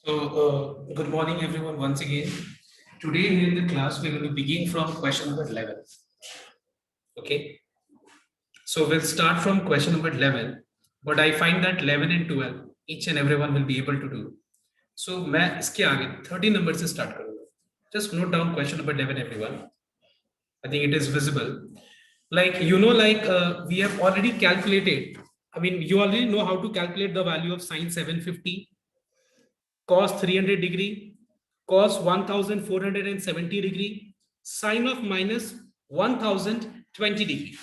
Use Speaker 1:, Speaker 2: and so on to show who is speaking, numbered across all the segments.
Speaker 1: Good morning, everyone, once again. Today in the class, we're going to begin from question number 11. Okay. So we'll start from question number 11, but I find that 11 and 12, each and everyone will be able to do. So मैं इसके आगे 30 number से start करूँगा. Just note down question number 11, everyone. I think it is visible. We have already calculated. I mean, you already know how to calculate the value of sine 750, cos 300 degree, cos 1470 degree, sin of minus 1020 degree.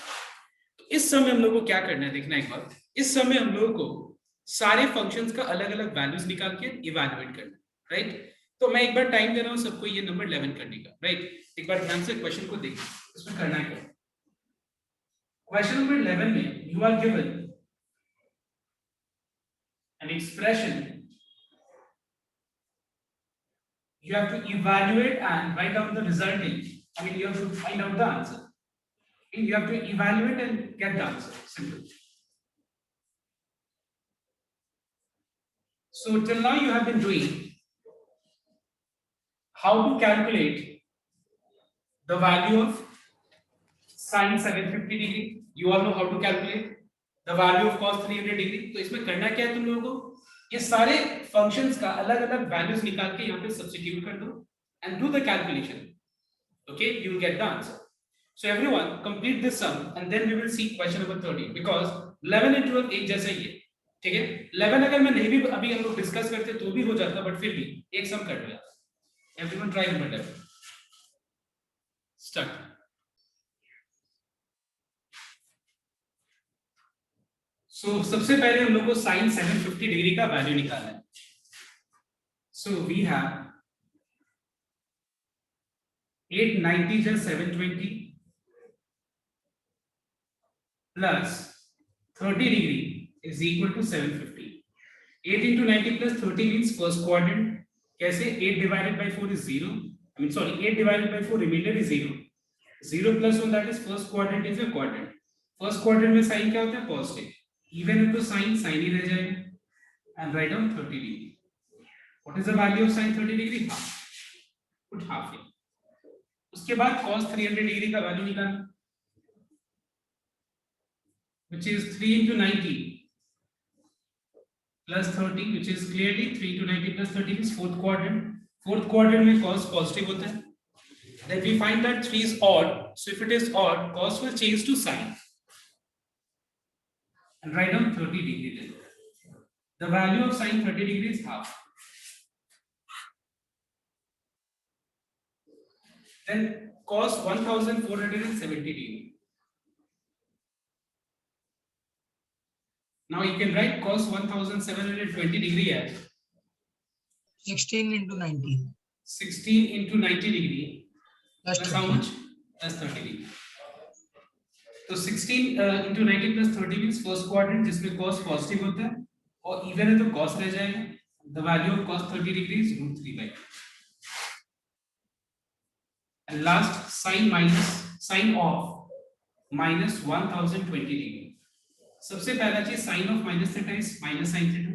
Speaker 1: इस समय हम लोगों को क्या करना है देखना एक बार. इस समय हम लोगों को सारे फंक्शंस का अलग अलग वैल्यूज निकाल के इवैल्यूएट करना है, राइट. तो मैं एक बार टाइम दे रहा हूं सबको ये नंबर 11 करने का, राइट. एक बार ध्यान से क्वेश्चन को देखिए, इसमें करना है क्या. क्वेश्चन नंबर 11 में you are given an expression. You have to evaluate and write down the resulting. I mean, you have to find out the answer. You have to evaluate and get the answer. Simple. So till now you have been doing how to calculate the value of sin 750 degree. You all know how to calculate the value of cos 300 degree. तो इसमें करना क्या है तुम लोगों को, ये सारे functions का अलग अलग values निकाल के यहाँ पे substitute कर दो and do the calculation. Okay, you will get the answer. So everyone complete this sum and then we will see question number 13 because 11 and 12 एक जैसा ही है, ठीक है. 11 अगर मैं नहीं भी अभी हम लोग डिस्कस करते तो भी हो जाता, बट फिर भी एक सम कर लिया. Everyone try number 11. Start. So सबसे पहले हम लोग को sin 750 डिग्री का वैल्यू निकालना है. So we have 890 just 720 plus 30 degree is equal to 750. 8 into 90 plus 30 means first quadrant. कैसे? 8 divided by 4 is 0. I mean, sorry, 8 divided by 4 remainder is 0. 0 plus 1, that is first quadrant is a quadrant. First quadrant में sign क्या होता है? Positive. Even है तो sign sign ही रह जाएगा. And write down 30 degree. What is the value of sin 30 degree? Half. Put half in. उसके बाद cos 300 degree का वैल्यू निकालना, which is 3 into 90 plus 30, which is clearly 3 into 90 plus 30 is fourth quadrant. Fourth quadrant में cos positive होता है. Then we find that 3 is odd. So if it is odd, cos will change to sin. And write down 30 degree then. The value of sin 30 degree is half. Then cos 1470 degree. Now you can write cos 1720 degree as
Speaker 2: 16 into 90
Speaker 1: 16 into 90 degree plus how
Speaker 2: 30.
Speaker 1: much? Plus 30 degree. तो 16 into 90 plus 30 means first quadrant जिसमें cos positive होता है और even है तो cos रह जाएगा. The value of cos 30 degree is root 3 by 2. And last sin of minus 1020 degree. सबसे पहला चीज sin of minus theta is minus sin theta.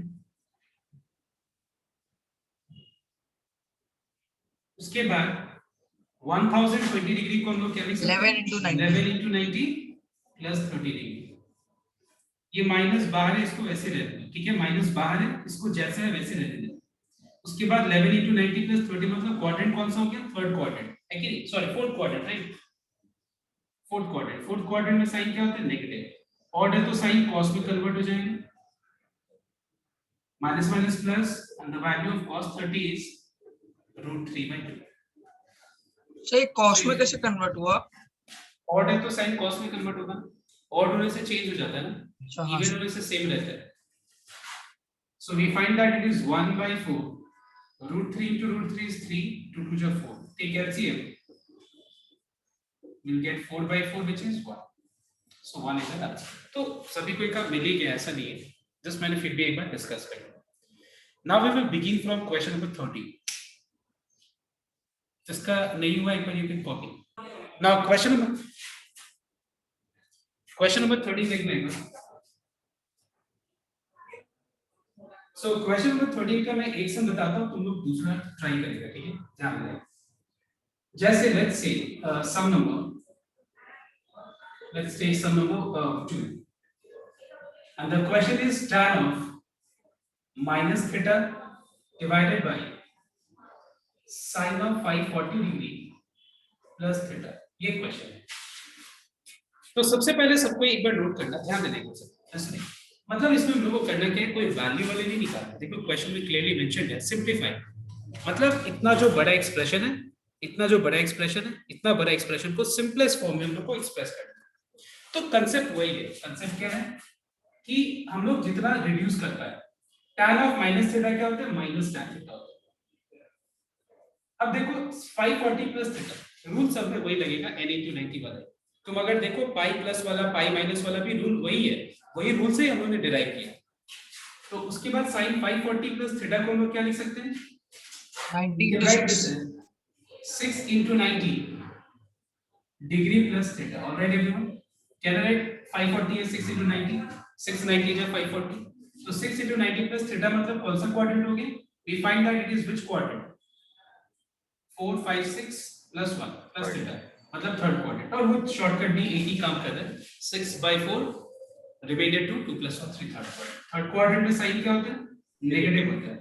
Speaker 1: उसके बाद 1020 डिग्री को हम लोग क्या लिख सकते हैं?
Speaker 2: 11 into 90
Speaker 1: 11 into 90 plus 30 डिग्री. ये माइनस बाहर है, इसको वैसे रहने दो, ठीक है. माइनस बाहर है, इसको जैसा है वैसे रहने दो. उसके बाद 11 into 90 plus 30 मतलब क्वाड्रेंट कौन सा हो गया? थर्ड क्वाड्रेंट है कि नहीं? Sorry, fourth quadrant, right. Fourth quadrant. Fourth quadrant में साइन क्या होता है? नेगेटिव. ऑड है तो साइन कॉस में कन्वर्ट हो जाएगा. Minus minus plus and the value of cos 30 is root 3 by 2.
Speaker 2: Sir ये कॉस में कैसे कन्वर्ट हुआ?
Speaker 1: ऑड है तो साइन कॉस में कन्वर्ट होगा. ऑड होने से चेंज हो जाता है ना, इवन होने से सेम रहता है. So we find that it is 1 by 4. root 3 into root 3 is 3, 2 to the 4. Take LCM. We'll get 4 by 4 which is 1. So 1 is the answer. तो सभी को एक मिल ही गया, ऐसा नहीं है. जस्ट मैंने फिर भी एक बार डिस्कस कर लिया. Now we will begin from question number 30. जिसका नहीं हुआ एक बार you can copy. Now question number 30 देखने का. सो क्वेश्चन नंबर 13 का मैं एक सम बताता हूँ, तुम लोग दूसरा ट्राई करेगा, ठीक है, ध्यान रहे। जैसे let's say some number, let's take sum number 2, and the question is tan of minus theta divided by sin of 540 degree plus theta, ये क्वेश्चन है। तो सबसे पहले सबको एक बार नोट करना, ध्यान देने को सब ऐसे नहीं, मतलब इसमें हम लोगों को करना क्या है, कोई वैल्यू वाले नहीं निकालना। देखो क्वेश्चन में क्लियरली मेंशन है सिंपलीफाई, मतलब इतना जो बड़ा एक्सप्रेशन है, इतना जो बड़ा एक्सप्रेशन है, इतना बड़ा एक्सप्रेशन को सिंपलेस्ट फॉर्म में हम लोग को एक्सप्रेस करना है। तो कंसेप्ट वही है। कंसेप्ट क्या है कि हम लोग जितना रिड्यूस कर पाए, tan ऑफ माइनस थीटा क्या होता है, माइनस tan थीटा होता है। अब देखो 540 प्लस थीटा, रूल सब में वही लगेगा, n into 90 वाला। तुम अगर देखो पाई प्लस वाला, पाई माइनस वाला भी रूल वही है, वही रूल से हम लोगों ने डिराइव किया। तो उसके बाद sin 540 प्लस थीटा को हम लोग क्या लिख सकते हैं,
Speaker 2: 90 into
Speaker 1: 6 into 90 degree plus theta. Alright everyone, can I right 540 is 6 into 90, 690 is 540, so 6 into 90 plus theta मतलब कौन सा क्वाड्रेंट हो गया, we find that it is which quadrant, 4 5 6 plus 1 plus theta, मतलब थर्ड क्वाड्रेंट। और वो शॉर्टकट भी एक ही काम कर रहा है, 6/4 रिमाइंडर 2 2 plus 1 3 थर्ड क्वाड्रेंट में साइन क्या होता है, नेगेटिव होता है।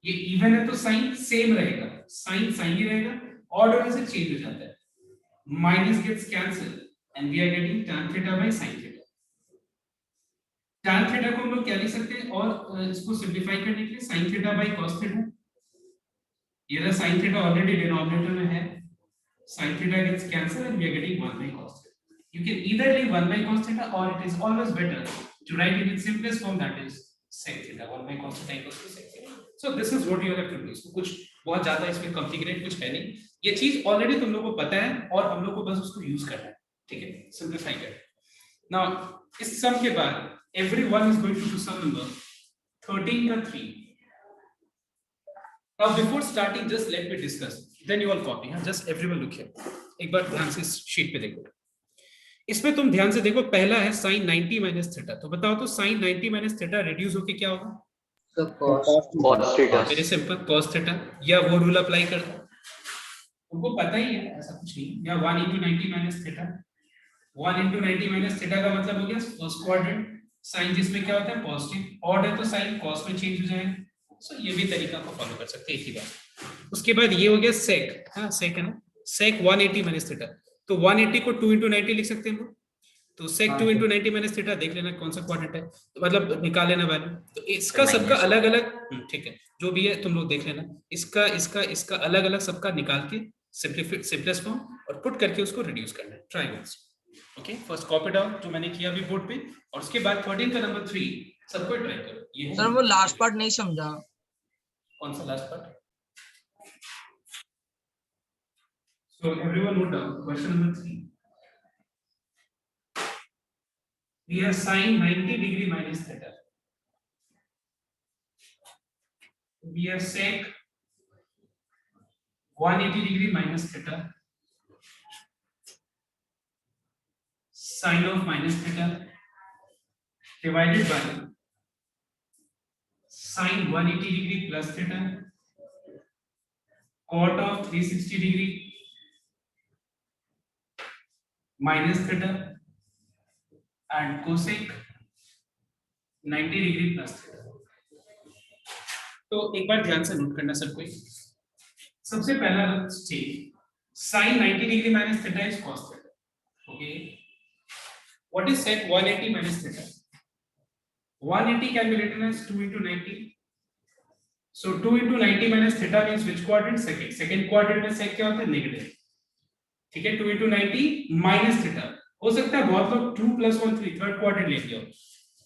Speaker 1: ये इवन है तो साइन सेम रहेगा, साइन साइन ही रहेगा, ऑड होने से चेंज हो जाता है, minus gets cancelled and we are getting tan theta by sin theta। tan theta को हम लोग क्या लिख सकते हैं, और इसको सिंपलीफाई करने के लिए sin theta by cos theta। ये रहा sin theta ऑलरेडी डिनोमिनेटर में है, sin theta gets cancelled and we are getting 1 by cos theta। You can either leave 1 by cos theta or it is always better to write it in simplest form, that is sec theta, 1 by cos theta equals to sec theta। So this is what you have to do। इसको कुछ बहुत ज्यादा इसमें complicated कुछ है नहीं, ये चीज ऑलरेडी तुम लोगों को पता है और हम लोग को बस उसको यूज करना है, ठीक है, सिंपलीफाई कर। नाउ इस सम के बाद everyone is going to do sum number 13 का 3। Now before starting just let me discuss, then you all copy, हां, जस्ट एवरीवन लुक हियर, एक बार ध्यान से इस शीट पे देखो। इसमें तुम ध्यान से देखो, पहला है sin 90 माइनस थीटा, तो बताओ तो sin 90 माइनस थीटा रिड्यूस होके क्या होगा,
Speaker 3: cos theta।
Speaker 1: Very simple, cos theta, या वो रूल अप्लाई कर दो, उनको पता ही है, ऐसा कुछ नहीं, या 1 into 90 minus theta, 1 into 90 minus theta का मतलब हो गया फर्स्ट क्वाड्रेंट, साइन जिसमें क्या होता है पॉजिटिव, ऑड है तो साइन कॉस में चेंज हो जाएगा। सो ये भी तरीका को फॉलो कर सकते हैं एक ही बात। उसके बाद ये हो गया सेक, हाँ सेक है ना, सेक 180 माइनस थीटा, तो 180 को 2 into 90 लिख सकते हैं हम लोग, तो सेक 2 into 90 माइनस थीटा, देख लेना कौन सा क्वाड्रेंट है, तो मतलब निकाल लेना वैल्यू। तो इसका सबका अलग अलग, ठीक है, जो भी है तुम लोग देख लेना, इसका इसका इसका अलग अलग सबका निकाल के सिंपलेस्ट फॉर्म और पुट करके उसको रिड्यूस करना है, try once. Okay, first copy down जो मैंने किया अभी बोर्ड पे, और उसके बाद 13 का नंबर 3 सबको ट्राई करो। ये
Speaker 2: सर वो लास्ट पार्ट नहीं समझा,
Speaker 1: कौन सा last part, so everyone note down question number 3। We have sin 90 degree minus theta. We have sec 180 degree minus theta. Sin of minus theta divided by sin 180 degree plus theta. Cot of 360 degree minus theta. And cosec 90 degree plus theta. तो एक बार ध्यान से note करना सब कोई, सबसे पहला step, sin 90 degree minus theta is cos theta, okay, what is sec 180 minus theta, 180 can be written as 2 into 90, so 2 into 90 minus theta means which quadrant, second quadrant में sec क्या होता है, नेगेटिव, ठीक है, 2 into 90 माइनस थीटा, हो सकता है बहुत लोग 2 + 1 3 थर्ड क्वाड्रेंट ले लियो,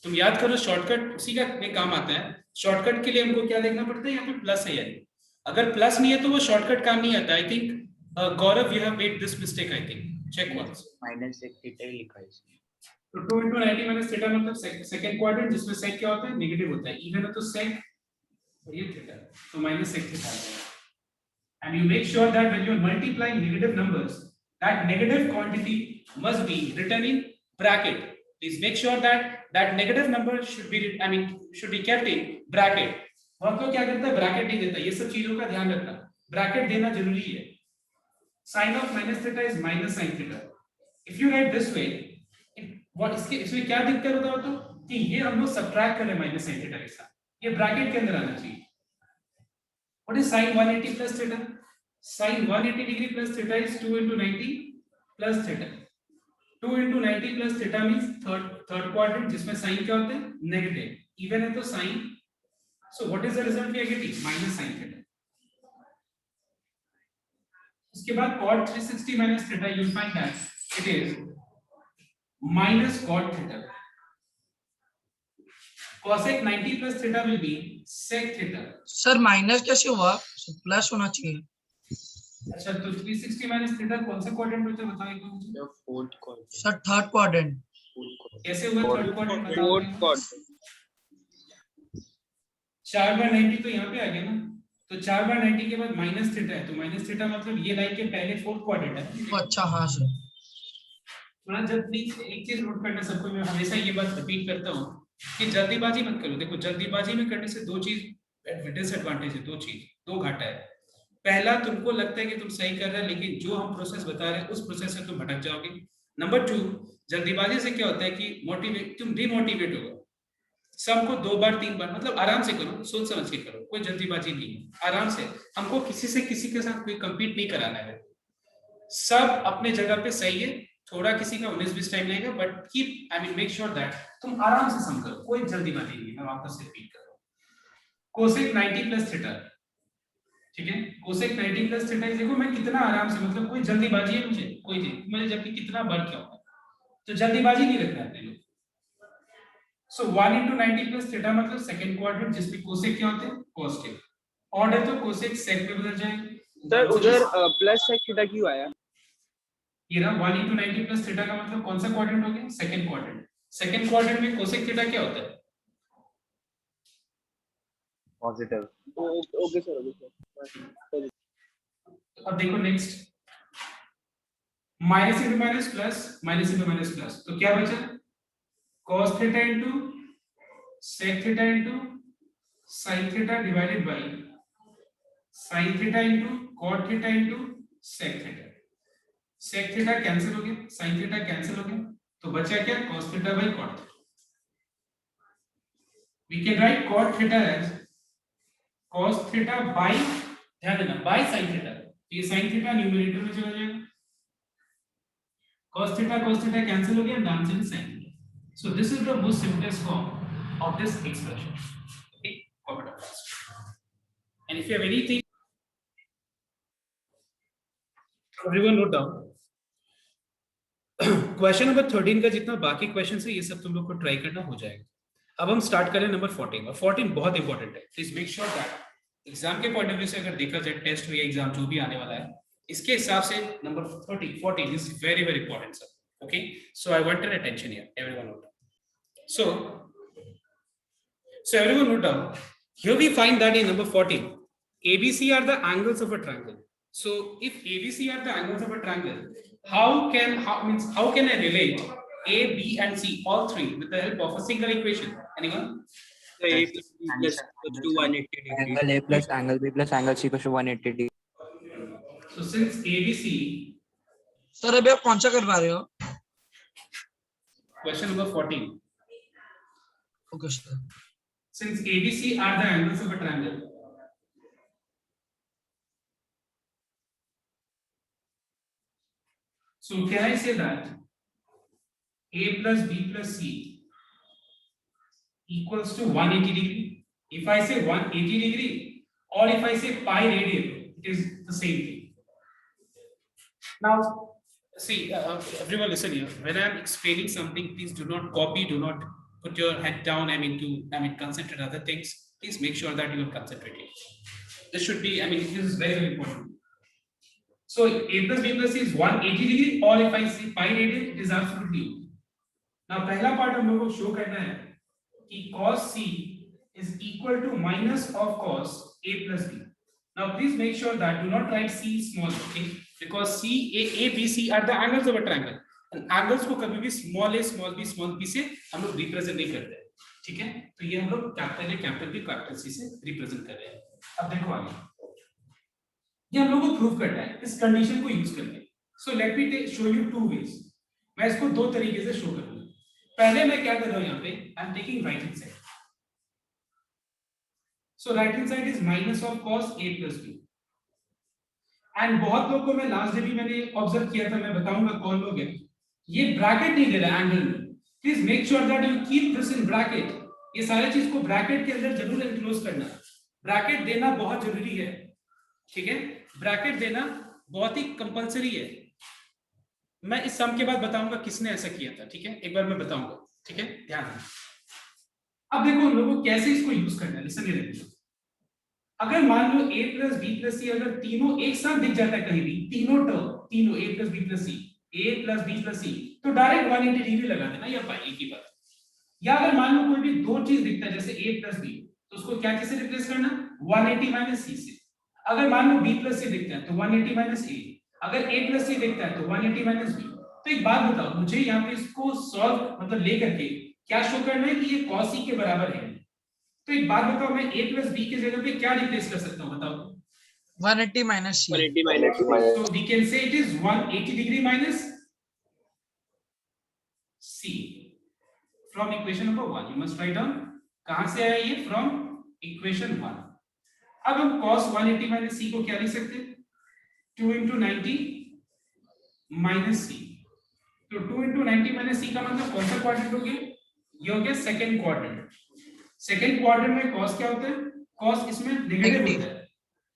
Speaker 1: तुम याद करो शॉर्टकट उसी का में काम आता है। शॉर्टकट के लिए हमको क्या देखना पड़ता है, यहाँ पे प्लस है, यानी अगर प्लस नहीं है तो वो शॉर्टकट काम नहीं आता। I think Gaurav you have made this mistake, I think check once,
Speaker 3: minus sec theta ही लिखा है इसमें।
Speaker 1: तो 2 into 90 माइनस थीटा मतलब सेकंड क्वाड्रेंट जिसमें सेक क्या होता है, नेगेटिव होता है, इवन है तो सेक और ये थीटा, तो माइनस सेक थीटा आ जाएगा। And you make sure that when you are multiplying negative numbers, that negative quantity must be written in bracket. Please make sure that that negative number should be, I mean, should be kept in bracket. वह तो क्या करता है, bracket नहीं देता. ये सब चीजों का ध्यान रखना, ब्रैकेट देना जरूरी है. Sin of minus theta is minus sin theta. If you write this way, what इसमें क्या दिक्कत होता है तो कि ये हम लोग सब्ट्रैक्ट कर रहे हैं माइनस sin theta के साथ, ये ब्रैकेट के अंदर आना चाहिए. What is sin 180 plus theta? Sin 180 degree plus theta is 2 into 90 plus theta. 2 into 90 plus theta means third quadrant, जिसमें sin क्या होते हैं, नेगेटिव. इवन है तो sin. So what is the result we are getting? Minus sin theta. उसके बाद cot 360 minus theta, you'll find that it is minus cot theta. Cosec 90 plus theta will be sec theta.
Speaker 2: Sir minus कैसे हुआ, plus होना चाहिए.
Speaker 1: अच्छा तो 360 minus theta कौन सा क्वाड्रेंट होता है बताओ एक बार मुझे.
Speaker 3: Fourth quadrant.
Speaker 2: Sir third quadrant.
Speaker 1: कैसे हुआ थर्ड क्वाड्रेंट?
Speaker 4: Fourth quadrant.
Speaker 1: 4/90 तो यहाँ पे आ गया ना, तो 4/90 के बाद माइनस थीटा है, तो माइनस थीटा मतलब ये लाइन के पहले फोर्थ क्वाड्रेंट है.
Speaker 2: तो अच्छा हाँ सर.
Speaker 1: थोड़ा जब प्लीज एक चीज नोट करना सबको, मैं हमेशा ये बात रिपीट करता हूँ कि जल्दीबाजी मत करो. देखो जल्दीबाजी में करने से दो चीज डिसएडवांटेज है, दो घाटा है. पहला, तुमको लगता है कि तुम सही कर रहे हो, लेकिन जो हम प्रोसेस बता रहे हैं उस प्रोसेस से तुम भटक जाओगे. नंबर 2, जल्दीबाजी से क्या होता है कि तुम डिमोटिवेट होगे. सबको 2 बार 3 बार, मतलब आराम से करो, सोच समझ के करो, कोई जल्दीबाजी नहीं है, आराम से. हमको किसी के साथ कोई कम्पीट नहीं कराना है. सब अपने जगह पे सही है, थोड़ा किसी का 19-20 टाइम लगेगा, but keep, I mean make sure that तुम आराम से समझो, कोई जल्दीबाजी नहीं है. मैं वापस से रिपीट कर रहा हूं. कोसेक 90 प्लस थीटा, ठीक है. कोसेक 90 प्लस थीटा, देखो मैं कितना आराम से, मतलब कोई जल्दीबाजी है मुझे जबकि कितना बार क्या होगा, तो जल्दीबाजी नहीं रखना है लोग. सो 1 into 90 plus theta मतलब सेकंड क्वाड्रेंट, जिसमें कोसेक क्या होते हैं, पॉजिटिव. ऑड है तो कोसेक सेक में बदल जाएंगे.
Speaker 4: सर उधर प्लस सेक थीटा क्यों आया?
Speaker 1: ये ना 1 into 90 plus theta का मतलब कौन सा क्वाड्रेंट हो गया, सेकंड क्वाड्रेंट. सेकंड क्वाड्रेंट में कोसेक थीटा क्या होता है,
Speaker 3: पॉजिटिव.
Speaker 4: Okay sir.
Speaker 1: अब देखो next, minus into minus plus, तो क्या बचा, cos theta into sec theta into sin theta divided by sin theta into cot theta into sec theta. sec theta cancel हो गया, sin theta कैंसिल हो गया, तो बचा क्या, cos theta by cot theta. We can write cot theta as cos theta by, ध्यान देना, by sin theta. ये sin theta न्यूमरेटर में चला जाएगा, cos theta कैंसिल हो गया, and answer is sin theta. So this is the most simplest form of this expression. Okay, forward of first. And if you have anything, everyone note down. Question number 13 का जितना बाकी question है ये सब तुम लोग को ट्राई करना हो जाएगा. अब हम स्टार्ट करें नंबर 14. और 14 बहुत इंपॉर्टेंट है. Please make sure that exam के पॉइंट ऑफ व्यू से अगर देखा जाए, टेस्ट हो या एग्जाम जो भी आने वाला है, इसके हिसाब से number 14 is very very important sir. Okay, so I want your attention here. Everyone note down. So everyone note down. Here we find that in number 14, ABC are the angles of a triangle. So if ABC are the angles of a triangle, how can I relate A, B, and C, all three, with the help of a single equation? Anyone?
Speaker 4: A plus B plus to 180 degree.
Speaker 3: Angle A plus angle B plus angle C equals to 180 degree.
Speaker 1: So since ABC,
Speaker 2: sir अभी आप कौन सा करवा रहे हो?
Speaker 1: question number 14.
Speaker 2: Okay sir.
Speaker 1: Since ABC are the angles of a triangle, so can I say that A plus B plus C equals to 180 degree? If I say 180 degree, or if I say pi radian, it is the same thing. Now see, everyone listen here. When I am explaining something, please do not copy, do not put your head down. I mean concentrate on other things. Please make sure that you are concentrating. This should be, this is very, very important. So A plus B plus C is 180 degree, or if I say pi radian, it is absolutely okay. Now पहला part हम लोगों को show करना है कि cos C is equal to minus of cos A plus B. Now please make sure that do not write C small, okay? Because A, B, C are the angles of a triangle. Angles को कभी भी small ए small B से हम लोग represent नहीं करते, ठीक है। तो ये हम लोग capital A capital B capital C से रिप्रेजेंट कर रहे हैं। अब देखो आगे, ये हम लोग को प्रूव करना है इस कंडीशन को यूज करके। So let me show you two ways. मैं इसको दो तरीके से शो करूंगा। पहले मैं क्या कर रहा हूं, यहाँ पे I am taking right hand side. So right hand side is minus of cos a plus b। And बहुत लोगों को मैं लास्ट डे भी मैंने ऑब्जर्व किया था, मैं बताऊंगा कौन लोग हैं, ये ब्रैकेट नहीं दे रहा एंगल में। Please make sure that you keep this in bracket. ये सारे चीज को ब्रैकेट के अंदर जरूर एनक्लोज करना। ब्रैकेट देना बहुत जरूरी है, ठीक है। ब्रैकेट देना बहुत ही कंपलसरी है। मैं इस सम के बाद बताऊंगा किसने ऐसा किया था, ठीक है। एक बार मैं बताऊंगा, ठीक है, ध्यान देना। अब देखो उन लोगों को कैसे इसको यूज करना है, लिसन हियर। अगर मान लो a प्लस बी प्लस सी अगर तीनों एक साथ दिख जाता है कहीं भी, तीनों टर्म, तीनों a plus B plus C, a plus B plus C, तो डायरेक्ट 180 डिग्री लगा देना, या पाई एक ही बात। या अगर मान लो कोई भी दो चीज दिखता है जैसे a प्लस बी, तो उसको क्या चीज से रिप्लेस करना, 180 माइनस सी से। अगर मान लो b प्लस सी दिखता है तो 180 माइनस a, अगर a प्लस सी दिखता है तो 180 माइनस b। तो एक बात बताओ मुझे, यहाँ पे इसको सॉल्व मतलब लेकर के क्या शो करना है कि ये cos c के बराबर है। तो एक बात बताओ, मैं a प्लस b के जगह पे क्या रिप्लेस कर सकता हूँ, बताओ।
Speaker 2: 180 minus c.
Speaker 4: 180 minus
Speaker 1: So we can say it is 180 degree minus c from equation number 1. You must write down कहां से आया ये, from equation 1. अब हम cos 180 minus c को क्या लिख सकते हैं, 2 into 90 minus c। तो 2 into 90 minus c का मतलब कौन सा क्वाड्रेंट हो गया, ये हो गया सेकंड क्वाड्रेंट। सेकंड क्वाड्रेंट में cos क्या होता है, cos इसमें नेगेटिव होता है,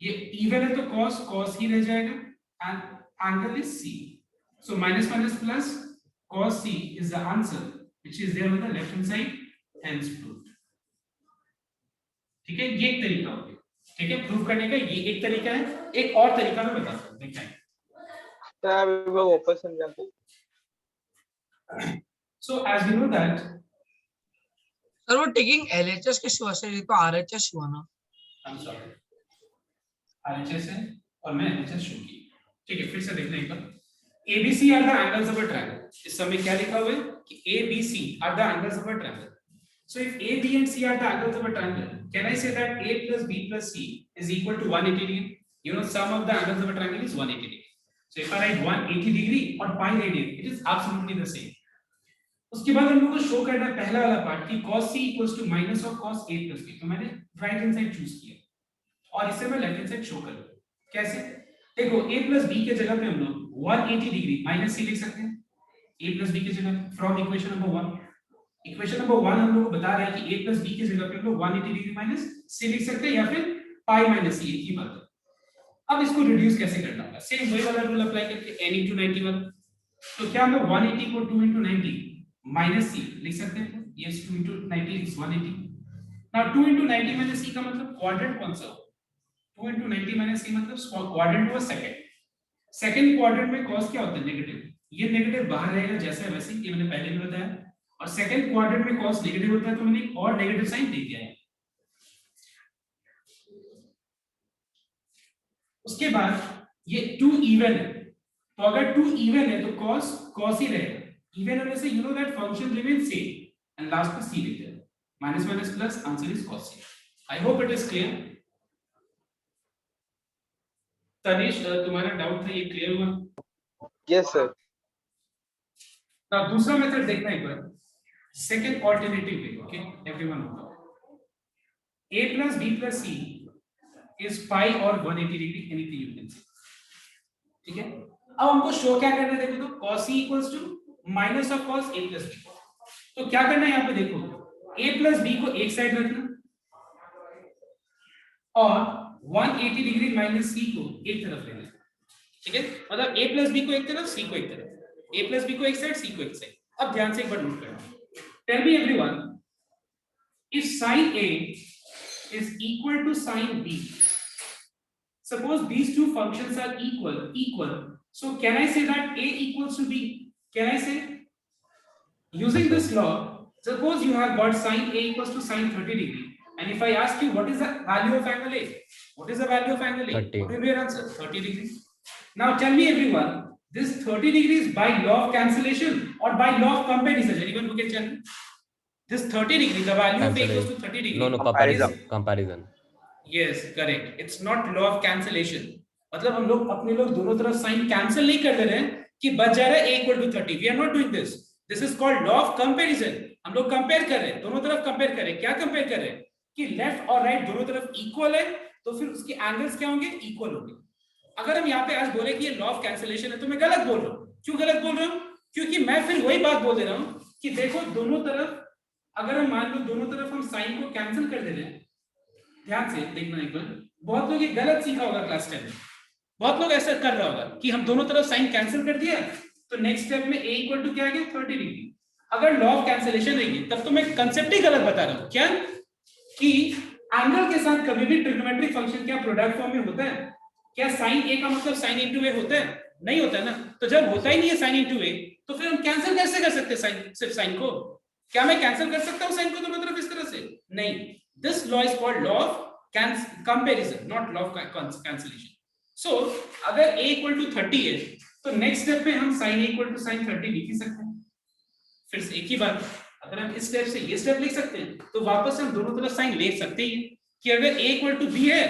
Speaker 1: ये इवन है तो cos ही रह जाएगा and angle is c। So minus minus plus cos c is the answer which is there on the left hand side, hence proved. ठीक है, ये एक तरीका हो गया, ठीक है, प्रूव करने का ये एक तरीका है। एक और तरीका मैं बताता हूं, देखिए।
Speaker 5: सर वो वापस समझाते।
Speaker 1: So as you know that,
Speaker 2: sir वो टेकिंग LHS के हुआ सर, ये तो RHS हुआ ना।
Speaker 1: आई एम सॉरी, RHS है और मैं LHS शो की, ठीक है। फिर से देखना एक बार, ABC are the angles of a triangle. इस समय क्या लिखा हुआ है कि ABC are the angles of a triangle. So if A, B and C are the angles of a triangle, can I say that A plus B plus C is equal to 180 degree? You know, sum of the angles of a triangle is 180 degree. So if I write 180 degree or pi radian, it is absolutely the same. उसके बाद हम लोग को show करना है पहला वाला part कि cos C equals to minus of cos A plus B। तो मैंने राइट हैंड साइड चूज किया और इससे मैं लेफ्ट हैंड साइड शो कर लूँ। कैसे, देखो A plus B के जगह पे हम लोग 180 डिग्री माइनस C लिख सकते हैं, A plus B के जगह from equation number 1। Equation number 1 हम लोग को बता रहा है कि a plus b की जगह पे हम लोग 180 डिग्री माइनस c लिख सकते हैं या फिर पाई माइनस c, एक ही बात है। अब इसको रिड्यूस कैसे करना होगा, सेम वही वाला रूल अप्लाई करके n into 90 वाला। तो क्या हम लोग 180 को 2 into 90 माइनस c लिख सकते हैं, yes 2 into 90 is 180। Now 2 into 90 minus c का मतलब क्वाड्रेंट कौन सा हो, 2 into 90 माइनस c मतलब क्वाड्रेंट हुआ सेकंड। सेकंड क्वाड्रेंट में cos क्या होता है, नेगेटिव। ये नेगेटिव बाहर रहेगा जैसा है वैसे, ये मैंने पहले भी बताया। और सेकंड क्वाड्रेंट में cos नेगेटिव होता है, तो मैंने एक और नेगेटिव साइन दे दिया है। उसके बाद ये 2 इवन है, तो अगर 2 इवन है तो cos ही रहेगा। इवन होने से you know that function remain same and last में c लिख देना, minus minus plus, answer is cos c। I hope it is clear. Tanish, तुम्हारा डाउट था, ये क्लियर हुआ?
Speaker 5: Yes sir.
Speaker 1: नाउ दूसरा मेथड देखना एक बार, second alternative way, okay, everyone a plus b plus c is pi or 180 degree, anything you can say, ठीक है। अब हमको शो क्या करना है, देखो तो cos c equals to minus of cos a plus b। तो क्या करना है यहाँ पे, देखो a plus b को एक साइड रखना और 180 डिग्री माइनस c को एक तरफ लेना है, ठीक है। मतलब a plus b को एक तरफ, c को एक तरफ, a plus b को एक साइड, c को एक साइड। अब ध्यान से एक बार नोट करना, tell me everyone, if sin A is equal to sin B, suppose these two functions are equal, so can I say that A equals to B? Can I say, using this law, suppose you have got sin A equals to sin 30 degree, and if I ask you what is the value of angle A, what is the value of angle A?
Speaker 3: 30.
Speaker 1: What will be your answer? 30 degree. Now tell me everyone, This 30 degree is by law of cancellation or by law of comparison. Anyone who can tell me? This 30 degree, the value of A equals to 30 degree.
Speaker 6: No,
Speaker 3: Comparison.
Speaker 6: comparison.
Speaker 1: Yes, correct. It's not law of cancellation. मतलब हम लोग अपने लोग दोनों तरफ sign cancel नहीं कर दे रहे हैं कि बच जा रहा है A equal to 30. We are not doing this. This is called law of comparison. हम लोग कंपेयर कर रहे हैं, दोनों तरफ कंपेयर कर रहे हैं. क्या कंपेयर कर रहे हैं? कि लेफ्ट और राइट दोनों तरफ इक्वल है, तो फिर उसके एंगल्स क्या होंगे? इक्वल होंगे. अगर हम यहाँ पे आज बोले कि ये लॉ ऑफ कैंसिलेशन है, तो मैं गलत बोल रहा हूँ. क्यों गलत बोल रहा हूँ? क्योंकि मैं फिर वही बात बोल दे रहा हूँ कि देखो दोनों तरफ, अगर हम मान लो दोनों तरफ हम साइन को कैंसिल कर दे रहे हैं, ध्यान से देखना एक बार. बहुत लोग ये गलत सीखा होगा क्लास 10 में. बहुत लोग ऐसा कर रहा होगा कि हम दोनों तरफ साइन कैंसिल कर दिया, तो नेक्स्ट स्टेप में a इक्वल टू क्या आ गया? 30 डिग्री. अगर लॉ ऑफ कैंसिलेशन रहेगी तब तो मैं कंसेप्ट ही गलत बता रहा हूँ. क्या कि एंगल के साथ कभी भी ट्रिग्नोमेट्रिक फंक्शन क्या प्रोडक्ट फॉर्म में होता है? क्या साइन a का मतलब साइन इनटू a होता है? नहीं होता ना. तो जब होता ही नहीं है साइन इनटू a, तो फिर हम कैंसिल कैसे कर सकते हैं साइन, सिर्फ साइन को? क्या मैं कैंसिल कर सकता हूँ साइन को दोनों तरफ इस तरह से? नहीं. This law is called law of comparison, not law of cancellation. So अगर a इक्वल टू 30 है, तो नेक्स्ट स्टेप में हम sin a equal to sin 30 लिख ही सकते हैं. फिर से एक ही बात, अगर हम इस स्टेप से ये स्टेप लिख सकते हैं, तो वापस हम दोनों तरफ साइन ले सकते हैं कि अगर a इक्वल टू b है,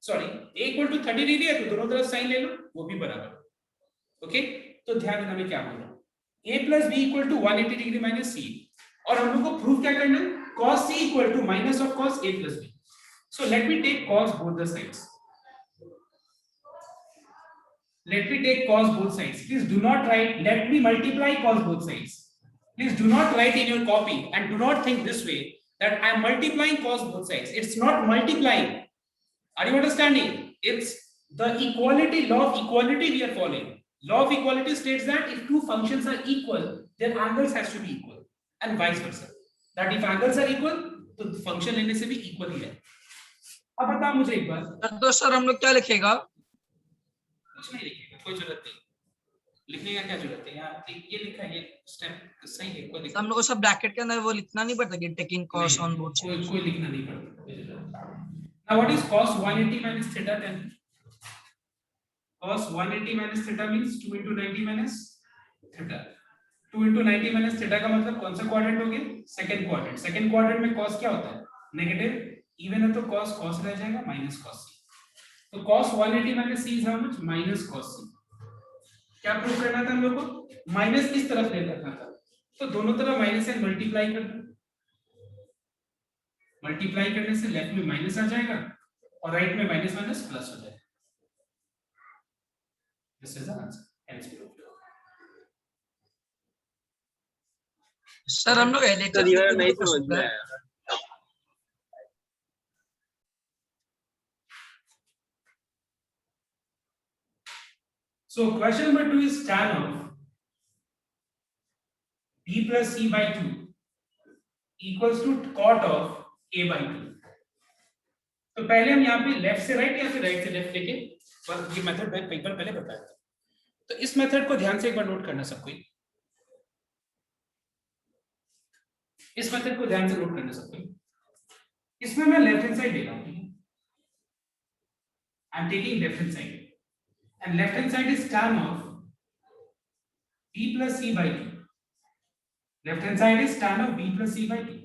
Speaker 1: sorry a equal to 30 degree है, तो दोनों तरफ साइन ले लो, वो भी बराबर. ओके, तो ध्यान देना मैं क्या बोल रहा हूँ. a plus b equal to 180 degree minus c, और हम लोग को प्रूफ क्या करना है? cos c equal to minus of cos a plus b. So let me take cos both the sides. Let me take cos both sides. Please do not write, let me multiply cos both sides. Please do not write in your copy and do not think this way that I am multiplying cos both sides. It's not multiplying. Are you understanding? It's the equality, law of equality we are following. Law of equality states that if two functions are equal, their angles has to be equal and vice versa. That if angles are equal, तो function लेने से भी equal ही है. अब बता मुझे एक बार.
Speaker 2: तो सर हम लोग क्या लिखेगा?
Speaker 1: कुछ नहीं लिखेगा, कोई जरूरत नहीं लिखने का. क्या जरूरत है? यहाँ ये लिखा है, ये स्टेप सही है. कोई
Speaker 2: हम लोग को सब ब्रैकेट के अंदर वो लिखना नहीं पड़ता कि taking cos on both sides.
Speaker 1: कोई लिखना नहीं पड़ता. Now what is cos 180 minus theta 10? Cos 180 minus theta means 2 into 90 minus theta. 2 into 90 minus theta का मतलब कौन सा क्वाड्रेंट हो गया? Second quadrant. सेकंड क्वाड्रेंट में cos क्या होता है? नेगेटिव. इवन है तो cos cos रह जाएगा, माइनस cos c. तो cos 180 minus c is how much? minus cos c. क्या प्रूव करना था हम लोग को? माइनस इस तरफ ले रखना था, तो दोनों तरफ माइनस से मल्टीप्लाई कर दो. मल्टीप्लाई करने से लेफ्ट में माइनस आ जाएगा और राइट में माइनस माइनस प्लस हो जाएगा. This is the answer. Hence proved.
Speaker 2: Sir हम लोग
Speaker 5: सर ये नहीं समझ में आया.
Speaker 1: So question number 2 is tan of b plus c by 2 equals to cot of a by 2. तो पहले हम यहाँ पे लेफ्ट से राइट या फिर राइट से लेफ्ट लेके, पर ये मेथड मैं कई बार पहले बताया था. तो इस मेथड को ध्यान से एक बार नोट करना सब कोई. इस मेथड को ध्यान से नोट करना सब कोई. इसमें मैं लेफ्ट हैंड साइड ले रहा हूँ. I am taking left hand side. And left hand side is tan of b plus c by 2. Left hand side is tan of b plus c by 2.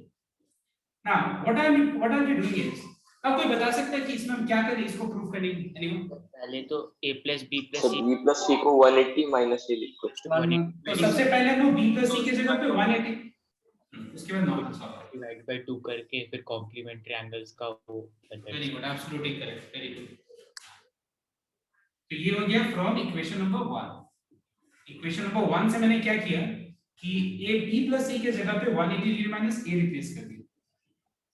Speaker 1: Now, what are we doing is? अब कोई बता सकता है कि इसमें हम क्या करें इसको प्रूव करने के लिए?
Speaker 4: पहले तो a plus b plus
Speaker 5: तो
Speaker 4: c.
Speaker 5: b plus c को 180 minus c लिखो.
Speaker 1: तो सबसे पहले हम b plus c की जगह पे 180. उसके बाद नॉर्मल सॉल्व.
Speaker 4: डिवाइड बाय 2 करके फिर कॉम्प्लीमेंट्री एंगल्स का वो.
Speaker 1: Very good, absolutely correct, very good. तो ये हो गया from equation number 1. Equation number 1 से मैंने क्या किया कि a b plus c के जगह पे 180 डिग्री माइनस a रिप्लेस कर दिया.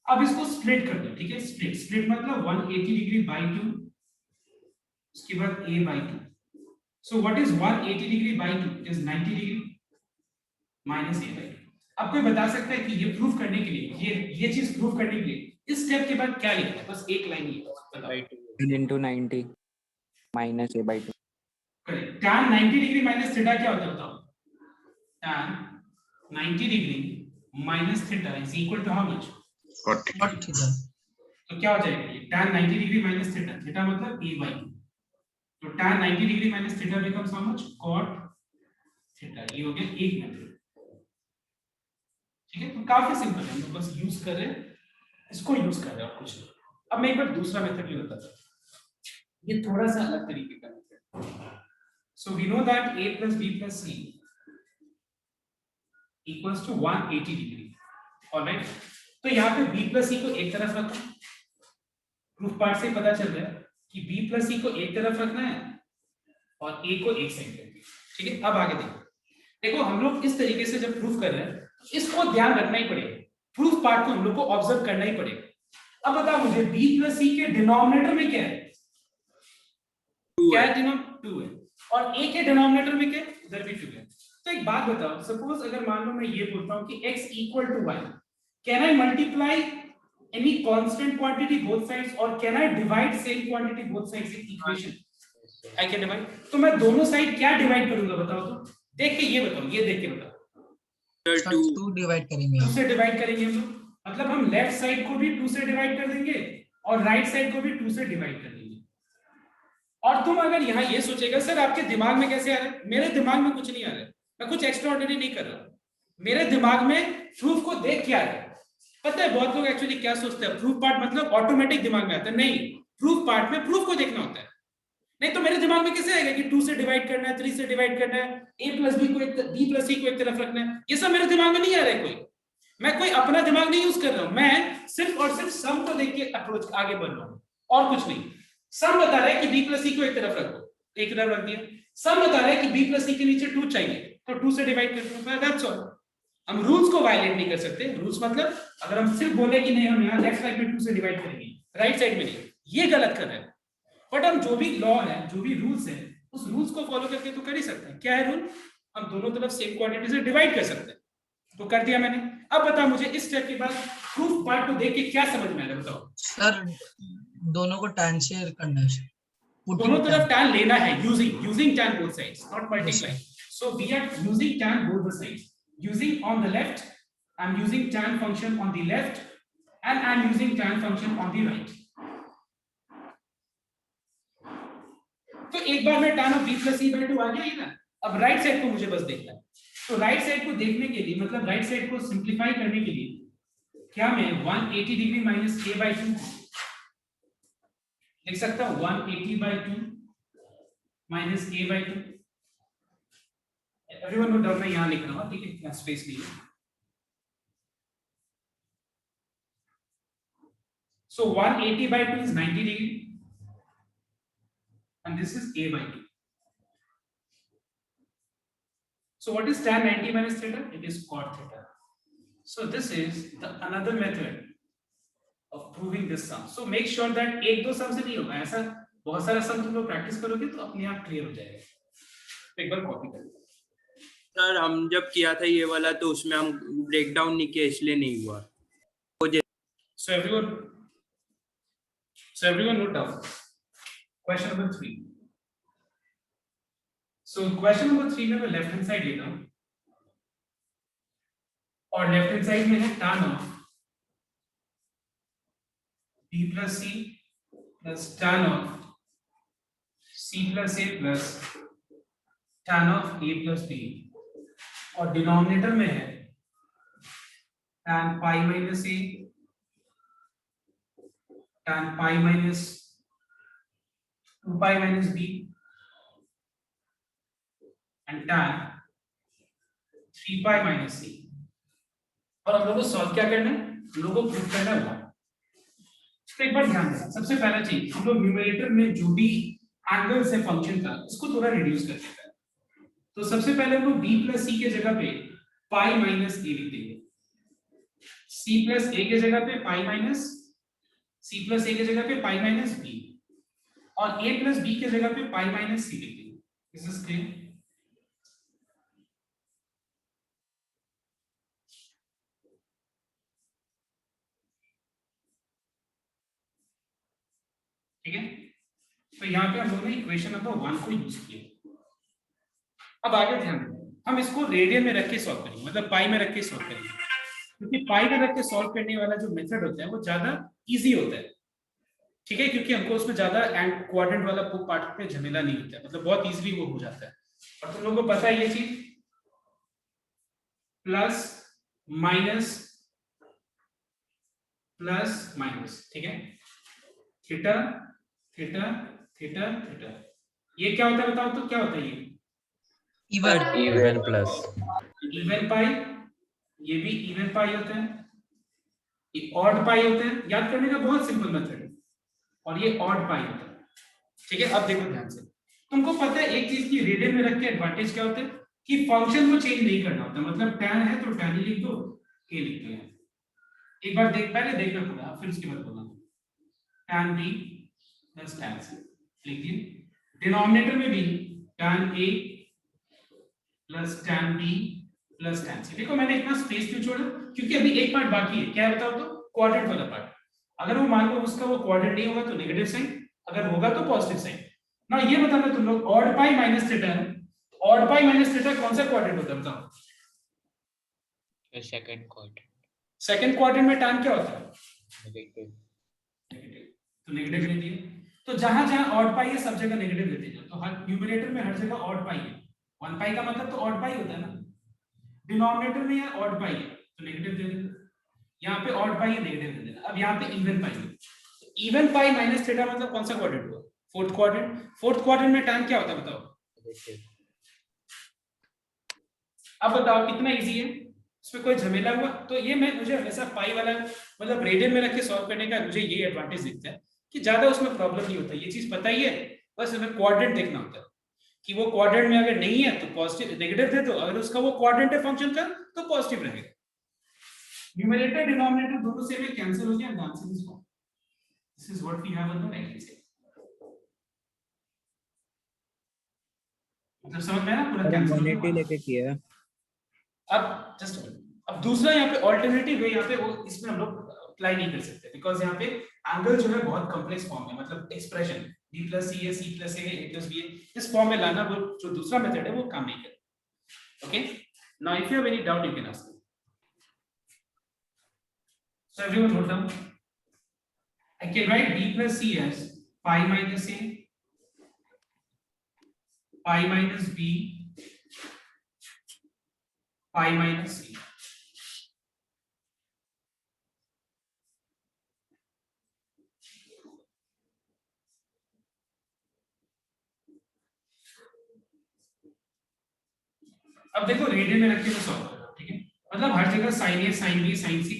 Speaker 1: अब इसको स्प्लिट कर दो. ठीक है, स्प्लिट मतलब 180 डिग्री बाय 2, उसके बाद a by 2. So what is 180 degree by 2? It is 90 degree minus a by 2. अब कोई बता सकता है कि ये प्रूफ करने के लिए, ये चीज प्रूफ करने के लिए इस स्टेप के बाद क्या लिखना है? बस एक लाइन ही बताओ.
Speaker 3: into 90 minus a by 2.
Speaker 1: Correct. tan 90 degree minus theta क्या होता है बताओ? tan 90 degree minus theta is equal to how much?
Speaker 2: cot theta.
Speaker 1: तो क्या हो जाएगा ये? tan 90 degree minus theta, theta मतलब a by 2. तो tan 90 degree minus theta becomes how much? cot theta, ये हो गया एक मेथड। ठीक है, तो काफी सिंपल है, हम लोग बस यूज कर रहे हैं, इसको यूज कर रहे हैं और कुछ नहीं। अब मैं एक बार दूसरा मेथड भी बताता हूँ, ये थोड़ा सा अलग तरीके का method. So we know that a plus b plus c equals to 180 degree, alright. तो यहाँ पे b plus c को एक तरफ रखो, प्रूफ पार्ट से पता चल रहा है कि b plus c को एक तरफ रखना है और a को एक साइड रखना है। ठीक है, अब आगे देखो हम लोग इस तरीके से जब प्रूफ कर रहे हैं इसको ध्यान रखना ही पड़ेगा, प्रूफ पार्ट को हम लोग को ऑब्जर्व करना ही पड़ेगा। अब बताओ मुझे b plus c के डिनोमिनेटर में क्या है? क्या है? 2 है, और a के डिनोमिनेटर में क्या है? उधर भी 2 है। तो एक बात बताओ, सपोज अगर मान लो मैं ये बोलता हूं कि x equal to y, can I multiply any constant quantity both sides or can I divide same quantity both sides in equation? I can divide। तो मैं दोनों साइड क्या डिवाइड करूंगा बताओ तो, देख के ये बताओ, ये देख के बताओ।
Speaker 2: 2 डिवाइड करेंगे
Speaker 1: 2 से डिवाइड करेंगे हम लोग, मतलब हम लेफ्ट साइड को भी 2 से डिवाइड कर देंगे और राइट साइड को भी 2 से डिवाइड कर देंगे। और तुम अगर यहाँ ये सोचेगा सर आपके दिमाग में कैसे आ रहा है, मेरे दिमाग में कुछ नहीं आ रहा है, मैं कुछ एक्स्ट्राऑर्डिनरी नहीं कर रहा, मेरे दिमाग में प्रूफ को देख के आ रहा है। पता है बहुत लोग एक्चुअली क्या सोचते हैं, प्रूफ पार्ट मतलब ऑटोमेटिक दिमाग में आता है, नहीं, प्रूफ पार्ट में प्रूफ को देखना होता है। नहीं तो मेरे दिमाग में कैसे आएगा कि 2 से डिवाइड करना है, 3 से डिवाइड करना है, a plus b को एक b plus c को एक तरफ रखना है, ये सब मेरे दिमाग में नहीं आ रहा है। कोई मैं कोई अपना दिमाग नहीं यूज कर रहा हूं, मैं सिर्फ और सिर्फ सम को देख के अप्रोच आगे बढ़ रहा हूं और कुछ नहीं। सम बता रहा है कि b plus c को एक तरफ रखो, एक तरफ रख दिया। सम बता रहा है कि b plus c के नीचे 2 चाहिए तो 2 से डिवाइड करते हैं, दैट्स ऑल। हम रूल्स को वायलेट नहीं कर सकते। रूल्स मतलब अगर हम सिर्फ बोले कि नहीं हम यहाँ लेफ्ट साइड में 2 से डिवाइड करेंगे, राइट साइड में नहीं, ये गलत कर रहे हैं। बट हम जो भी लॉ है, जो भी रूल्स है, उस रूल्स को फॉलो करके तो कर ही सकते हैं। क्या है रूल? हम दोनों तरफ सेम क्वांटिटी से डिवाइड कर सकते हैं, तो कर दिया मैंने। अब बता मुझे इस स्टेप के बाद प्रूफ पार्ट को देख के क्या समझ में आ रहा है, बताओ।
Speaker 2: सर दोनों को tan शेयर करना है,
Speaker 1: दोनों तरफ tan लेना है, using tan both sides, not multiplying. So we are using tan both the sides. Using on the left, I'm using tan function on the left, and I'm using tan function on the right. तो एक बार में tan of b plus c by 2 आ गया है ना। अब right side को मुझे बस देखना है, तो राइट साइड को देखने के लिए मतलब राइट साइड को सिंप्लीफाई करने के लिए क्या मैं 180 डिग्री माइनस a by 2 लिख सकता हूं? 180 by 2 minus a by 2। Everyone note down, मैं यहां लिख रहा हूं, ठीक है, इतना स्पेस नहीं है। So 180 by 2 is 90 degree, and this is a by 2. So what is tan 90 minus theta? It is cot theta. So this is the another method of proving this sum. So make sure that एक दो sum से नहीं होगा, ऐसा बहुत सारा sum तुम लोग प्रैक्टिस करोगे तो अपने आप क्लियर हो जाएगा। तो एक बार कॉपी कर लो।
Speaker 4: सर हम जब किया था ये वाला तो उसमें हम ब्रेक डाउन नहीं किया इसलिए नहीं हुआ।
Speaker 1: So everyone note down. Question number 3. So question number 3 में मैं लेफ्ट हैंड साइड लेता हूं और लेफ्ट हैंड साइड में है tan of b plus c plus tan of c plus a plus tan of a plus b, और denominator में है tan pi minus a, tan pi minus 2 pi minus b and tan 3 pi minus c। और हम लोगों को solve क्या करना है? हम लोगों को प्रूव करना है 1। तो एक बार ध्यान देना, सबसे पहला चीज हम लोग न्यूमरेटर में जो भी एंगल्स है फंक्शन का उसको थोड़ा रिड्यूस कर देते हैं। तो सबसे पहले हम लोग b plus c के जगह पे pi minus a लिख देंगे, c plus a के जगह पे pi minus c plus a के जगह पे pi minus b, और a plus b के जगह पे pi minus c लिख देंगे। This is clear? ठीक है, तो यहाँ पे हम लोगों ने इक्वेशन नंबर 1 को यूज किया। अब आगे ध्यान दें, हम इसको रेडियन में रख के सॉल्व करेंगे, मतलब पाई में रख के सॉल्व करेंगे, क्योंकि पाई में रख के सॉल्व करने वाला जो मेथड होता है वो ज्यादा इजी होता है। ठीक है, क्योंकि हमको उसमें ज्यादा एंड क्वाड्रेंट वाला पार्ट पे झमेला नहीं होता है, मतलब बहुत इजीली वो हो जाता है। और तुम लोगों को पता है ये चीज, प्लस माइनस प्लस माइनस, ठीक है, थीटा थीटा थीटा थीटा। ये क्या होता है बताओ तो, क्या होता है ये?
Speaker 2: इवन
Speaker 6: इवन प्लस
Speaker 1: इवन पाई, ये भी इवन पाई होता है, ये ऑड पाई होता है। याद करने का बहुत सिंपल मेथड है, और ये ऑड पाई होता है, ठीक है। अब देखो ध्यान से, तुमको पता है एक चीज की रेडियन में रख के एडवांटेज क्या होता है कि फंक्शन को चेंज नहीं करना होता। मतलब tan है तो tan ही लिख दो, k लिख दो यहाँ। एक बार पहले देखना पूरा, फिर उसके बाद बोलना। tan b plus tan c लिख दिए। डिनोमिनेटर में भी tan a plus tan b plus tan c। देखो मैंने इतना स्पेस क्यों छोड़ा, क्योंकि अभी एक पार्ट बाकी है। क्या है बताओ तो? क्वाड्रेंट वाला पार्ट। अगर वो मान लो उसका वो क्वाड्रेंट नहीं होगा तो नेगेटिव साइन, अगर होगा तो पॉजिटिव साइन। ना ये बताना तुम लोग, ऑड पाई माइनस थीटा है, ऑड पाई माइनस थीटा कौन सा क्वाड्रेंट होता है बताओ?
Speaker 6: सेकंड क्वाड्रेंट
Speaker 1: सेकंड क्वाड्रेंट में tan क्या होता है?
Speaker 6: नेगेटिव।
Speaker 1: नेगेटिव, तो नेगेटिव ले दिए। तो जहां जहां ऑड पाई है सब जगह नेगेटिव लेते जाओ। तो हर न्यूमरेटर में हर जगह ऑड पाई है। 1 पाई का मतलब तो ऑड पाई होता है ना। डिनोमिनेटर में यहाँ ऑड पाई है तो नेगेटिव दे देना, यहाँ पे ऑड पाई है नेगेटिव दे देना। अब यहाँ पे इवन पाई है, इवन पाई माइनस थीटा मतलब कौन सा क्वाड्रेंट हुआ? Fourth quadrant. फोर्थ क्वाड्रेंट में tan क्या होता है बताओ? अब बताओ कितना इजी है, इसमें कोई झमेला हुआ? तो ये मुझे हमेशा पाई वाला मतलब रेडियन में रख के सॉल्व करने का मुझे ये एडवांटेज दिखता है कि ज्यादा उसमें प्रॉब्लम नहीं होता। ये चीज पता ही है, बस हमें क्वाड्रेंट देखना होता है कि वो क्वाड्रेंट में अगर नहीं है तो पॉजिटिव नेगेटिव दे दो, अगर उसका वो क्वाड्रेंट है फंक्शन का तो पॉजिटिव रहेगा। न्यूमरेटर डिनोमिनेटर दोनों से में कैंसिल हो गया, answer is one. This is what we have on the right hand side. मतलब समझ में आया ना पूरा कैंसिल हो गया
Speaker 3: लेके किया है।
Speaker 1: अब जस्ट अब दूसरा यहाँ पे ऑल्टरनेटिव वे, यहाँ पे वो इसमें हम लोग अप्लाई नहीं कर सकते बिकॉज यहाँ पे एंगल जो है बहुत कॉम्प्लेक्स फॉर्म है। मतलब एक्सप्रेशन b प्लस सी है, C plus A, a plus B है, इस फॉर्म में लाना वो जो दूसरा मेथड है वो काम नहीं करता। Okay, now if you have any doubt you can ask. So everyone note down, I can write b plus C as pi minus a, pi minus b, pi minus c। अब देखो radian में रख के तो solve करो, ठीक है। मतलब हर जगह साइन ए, साइन बी, साइन सी।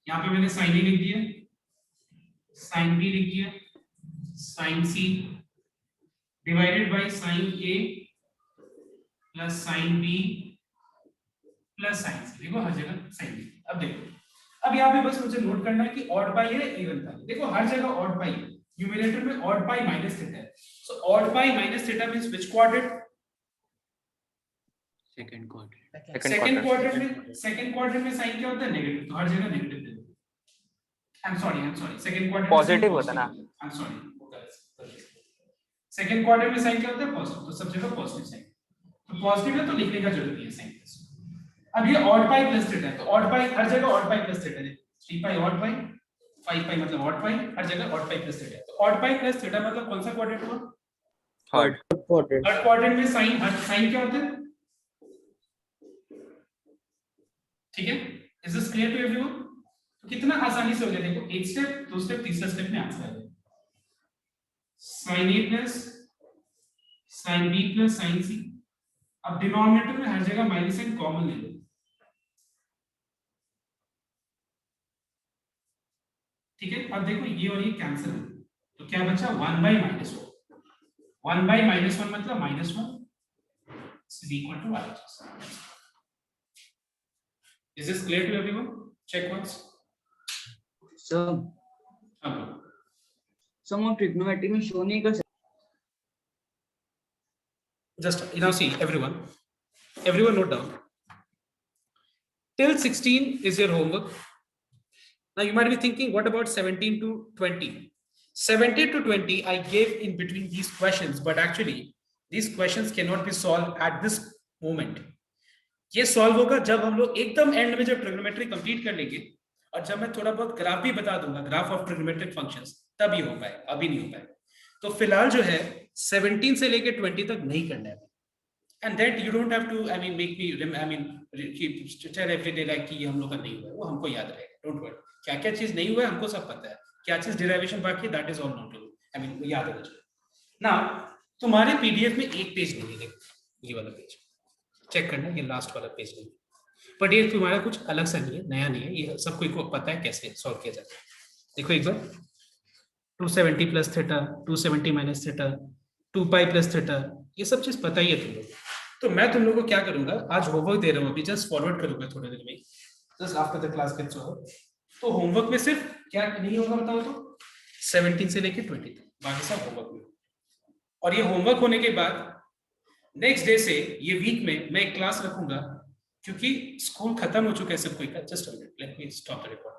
Speaker 1: यहाँ पे मैंने साइन ए लिख दिया, साइन बी लिख दिया, sine C divided by sine A plus sine B plus sine C. देखो हर जगह साइन बी। अब देखो, अब यहाँ पे बस मुझे नोट करना है कि ऑड पाई है इवन पाई। देखो हर जगह ऑड पाई है, न्यूमरेटर में ऑड पाई माइनस थीटा है। So odd pi minus theta means which quadrant?
Speaker 6: Second quadrant.
Speaker 1: Second quadrant में साइन क्या होता है? नेगेटिव, तो हर जगह नेगेटिव दे दो। I am sorry second quadrant
Speaker 5: positive होता है ना।
Speaker 1: I am sorry, second quadrant में साइन क्या होता है? पॉजिटिव, तो सब जगह पॉजिटिव साइन। तो पॉजिटिव है तो लिखने का जरूरत नहीं है साइन प्लस। अब ये ऑड पाई प्लस थीटा है, तो ऑड पाई हर जगह ऑड पाई प्लस थीटा है। 3 पाई ऑड पाई, 5 पाई मतलब ऑड पाई, हर जगह ऑड पाई प्लस थीटा है। तो ऑड पाई प्लस थीटा मतलब कौन सा क्वाड्रेंट हुआ?
Speaker 5: थर्ड
Speaker 1: थर्ड क्वाड्रेंट में साइन, हर साइन क्या होता है? ठीक है, is this clear to everyone? तो कितना आसानी से हो गया, देखो एक स्टेप, दो स्टेप, तीसरा स्टेप में आंसर आ गया। sin a plus sin b plus sin c। अब डिनोमिनेटर में हर जगह माइनस साइन कॉमन ले लो, ठीक है। अब देखो ये और ये कैंसिल हो, तो क्या बचा? 1 बाई माइनस 1। 1 बाई माइनस 1 मतलब -1 is equal to y। Is this clear to everyone? Check once.
Speaker 7: Sir
Speaker 1: अब
Speaker 7: हम ट्रिग्नोमेट्री में शो नहीं कर सकते।
Speaker 1: just now see everyone note down. Till 16 is your homework. Now you might be thinking, what about 17 to 20? 17 to 20 I gave in between these questions, but actually these questions cannot be solved at this moment. ये solve होगा जब हम लोग एकदम and में जब trigonometry complete कर लेंगे और जब मैं थोड़ा बहुत ग्राफ भी बता दूंगा, ग्राफ ऑफ ट्रिग्नोमेट्रिक फंक्शंस, तब ही हो पाए, अभी नहीं हो पाए। तो फिलहाल जो है 17 से लेके 20 तक नहीं करना है, and that you don't have to make me keep tell every day like कि ये हम लोग का नहीं हुआ है, वो हमको याद रहेगा, don't worry. क्या क्या चीज नहीं हुआ है हमको सब पता है, क्या चीज डेरिवेशन बाकी है that is all known to you. वो याद रहना चाहिए. Now तुम्हारे पीडीएफ में एक पेज नहीं है, देखो ये वाला पेज चेक करना, ये लास्ट वाला पेज नहीं, बट ये तुम्हारा कुछ अलग सा नहीं है, नया नहीं है, ये सबको को पता है कैसे सॉल्व किया जाता है. देखो एक बार 270 plus theta, 270 minus theta, 2 pi plus theta, ये सब चीज पता ही है तुम लोग. तो मैं तुम लोगों को क्या करूंगा, आज होमवर्क दे रहा हूँ, अभी जस्ट फॉरवर्ड करूंगा थोड़ी देर में, just after the class gets over. तो होमवर्क में सिर्फ क्या नहीं होगा बताओ तो 17 से लेके 20 तक, बाकी सब होमवर्क में. और ये होमवर्क होने के बाद नेक्स्ट डे से ये वीक में मैं एक क्लास रखूंगा, क्योंकि स्कूल खत्म हो चुका है सबको. Just let me stop the record.